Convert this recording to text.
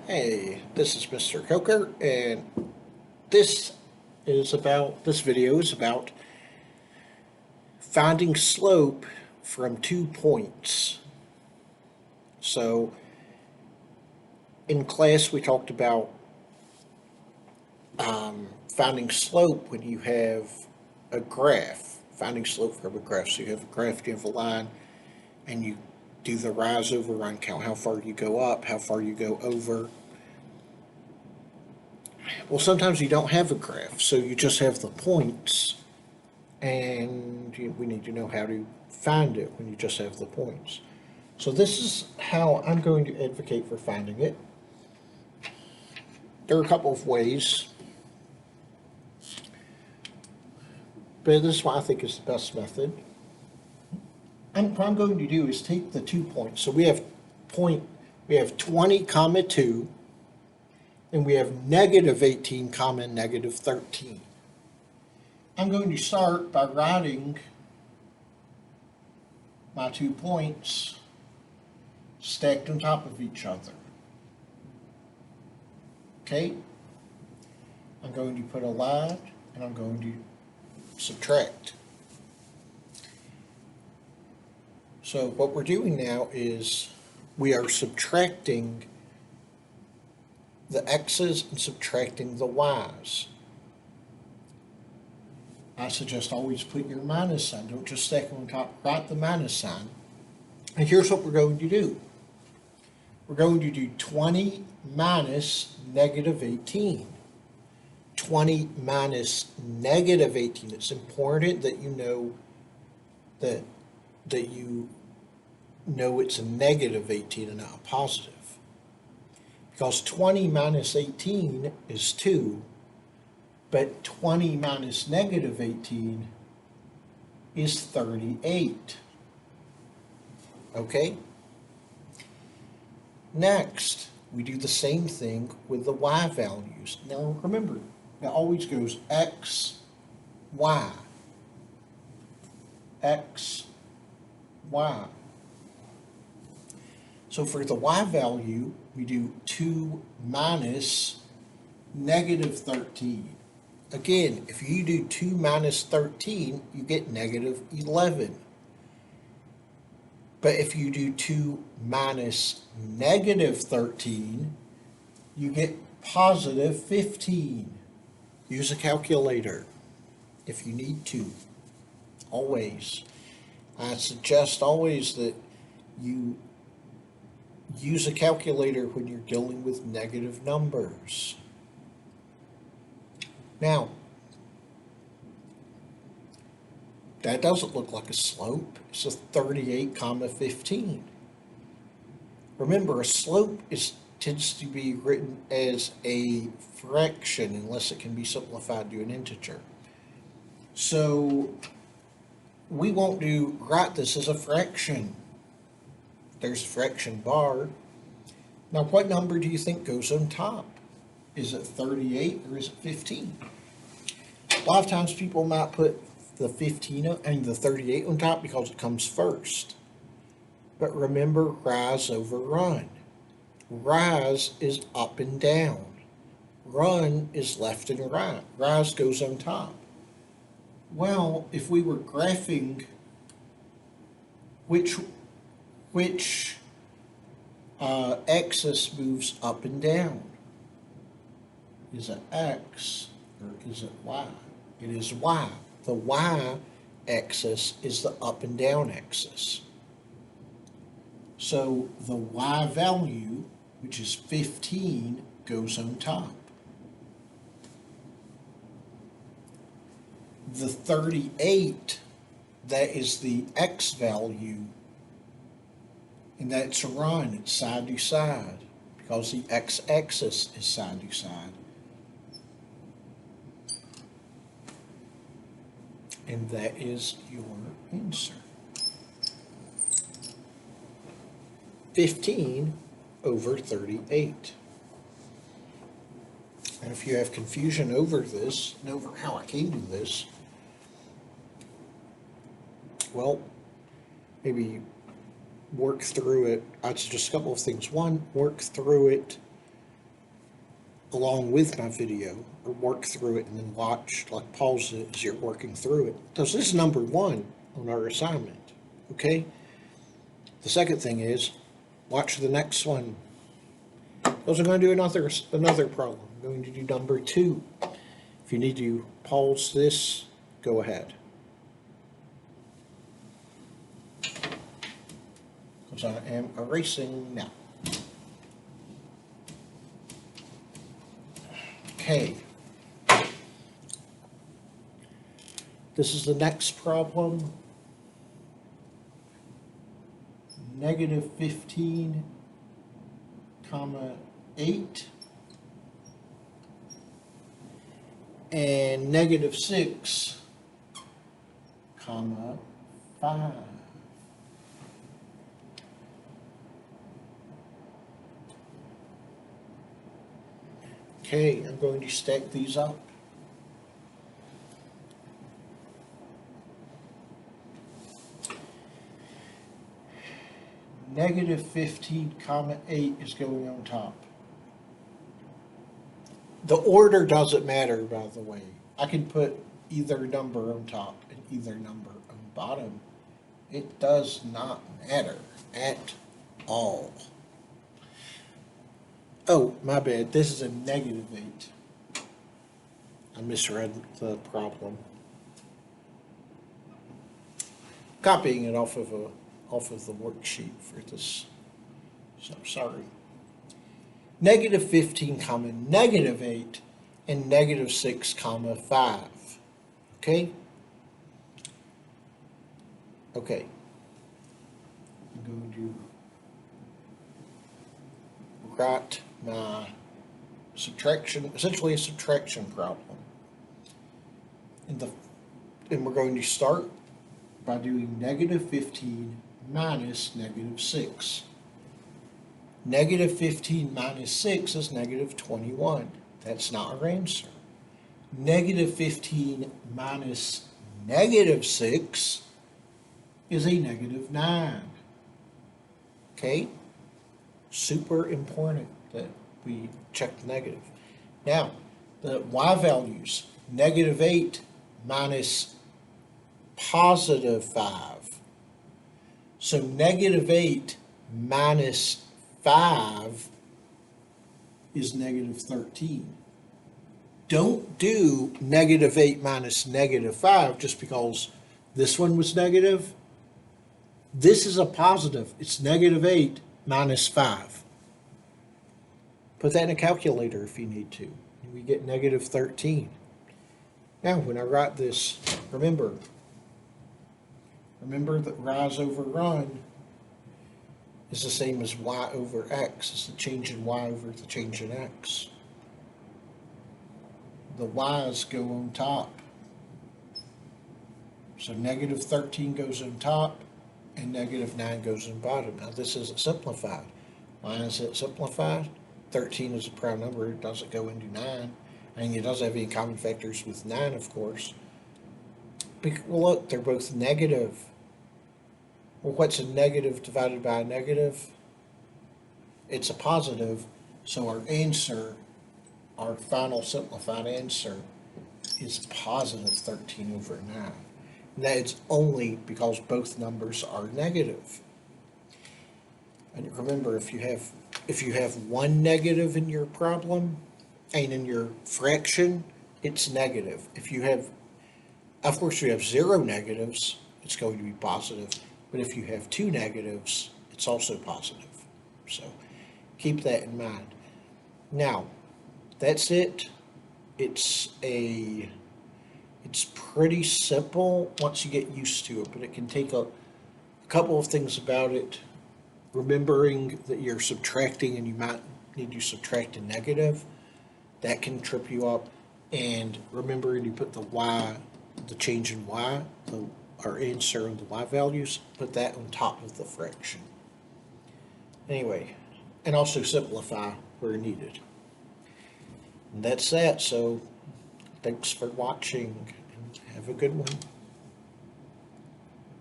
Hey, this is Mr. Coker, and this video is about finding slope from 2 points. So, in class, we talked about finding slope when you have a graph. Finding slope from a graph. So, you have a graph, you have a line, and you do the rise over run count, how far you go up, how far you go over. Well, sometimes you don't have a graph, so you just have the points, and we need to know how to find it when you just have the points. So this is how I'm going to advocate for finding it. There are a couple of ways, but this is what I think is the best method. And what I'm going to do is take the 2 points. So we have 20 comma 2, and we have negative 18 comma negative 13. I'm going to start by writing my 2 points stacked on top of each other. Okay? I'm going to put a line and I'm going to subtract. So what we're doing now is we are subtracting the x's and subtracting the y's. I suggest always put your minus sign. Don't just stack them on top. Write the minus sign. And here's what we're going to do. We're going to do 20 minus negative 18. 20 minus negative 18. It's important that you know that you know it's a negative 18 and not a positive. Because 20 minus 18 is 2, but 20 minus negative 18 is 38. Okay? Next, we do the same thing with the y values. Now remember, it always goes x, y. X, y. So for the y value, we do 2 minus negative 13. Again, if you do 2 minus 13, you get negative 11. But if you do 2 minus negative 13, you get positive 15. Use a calculator if you need to. Always. I suggest always that you use a calculator when you're dealing with negative numbers. Now, that doesn't look like a slope. It's a 38 comma 15. Remember, a slope tends to be written as a fraction unless it can be simplified to an integer. So we won't write this as a fraction. There's a fraction bar. Now, what number do you think goes on top? Is it 38 or is it 15? A lot of times people might put the 15 and the 38 on top because it comes first. But remember, rise over run. Rise is up and down. Run is left and right. Rise goes on top. Well, if we were graphing which axis moves up and down, is it X or is it Y? It is Y. The Y axis is the up and down axis. So the Y value, which is 15, goes on top. The 38, that is the X value, and that's a run. It's side to side because the x-axis is side to side. And that is your answer. 15 over 38. And if you have confusion over this and over how I came to this, well, maybe work through it. I'd suggest a couple of things. One, work through it along with my video, or work through it and then watch, like pause it as you're working through it. So this is number one on our assignment, okay? The second thing is, watch the next one. Those are going to do another problem. I'm going to do number two. If you need to pause this, go ahead. Because I am erasing now. Okay. This is the next problem. Negative 15, comma 8. And negative 6, comma 5. Okay, I'm going to stack these up. Negative 15, comma 8 is going on top. The order doesn't matter, by the way. I can put either number on top and either number on bottom. It does not matter at all. Oh, my bad. This is a negative 8. I misread the problem. Copying it off of the worksheet for this. So sorry. Negative 15, comma negative 8, and negative 6, comma 5. Okay? Okay. I'm going to write my subtraction, essentially a subtraction problem. And we're going to start by doing negative 15 minus negative 6. Negative 15 minus 6 is negative 21. That's not our answer. Negative 15 minus negative 6 is a negative 9. Okay? Super important that we check the negative. Now, the y values, negative 8 minus positive 5. So negative 8 minus 5 is negative 13. Don't do negative 8 minus negative 5 just because this one was negative. This is a positive. It's negative 8 minus 5. Put that in a calculator if you need to. We get negative 13. Now, when I write this, remember that rise over run is the same as y over x. It's the change in y over the change in x. The y's go on top. So negative 13 goes on top and negative 9 goes on bottom. Now this isn't simplified. Why is it simplified? 13 is a prime number. It doesn't go into 9. And it doesn't have any common factors with 9, of course. Well, look, they're both negative. Well, what's a negative divided by a negative? It's a positive. So our answer, our final simplified answer, is positive 13 over 9. And that's only because both numbers are negative. And remember, if you have one negative in your problem and in your fraction, it's negative. If you have, of course, you have 0 negatives, it's going to be positive. But if you have 2 negatives, it's also positive. So keep that in mind. Now, that's it. It's pretty simple once you get used to it, but it can take a couple of things about it. Remembering that you're subtracting and you might need to subtract a negative, that can trip you up. And remembering you put the y, the change in y, our answer on the y values, put that on top of the fraction. Anyway, and also simplify where needed. And that's that. So thanks for watching and have a good one.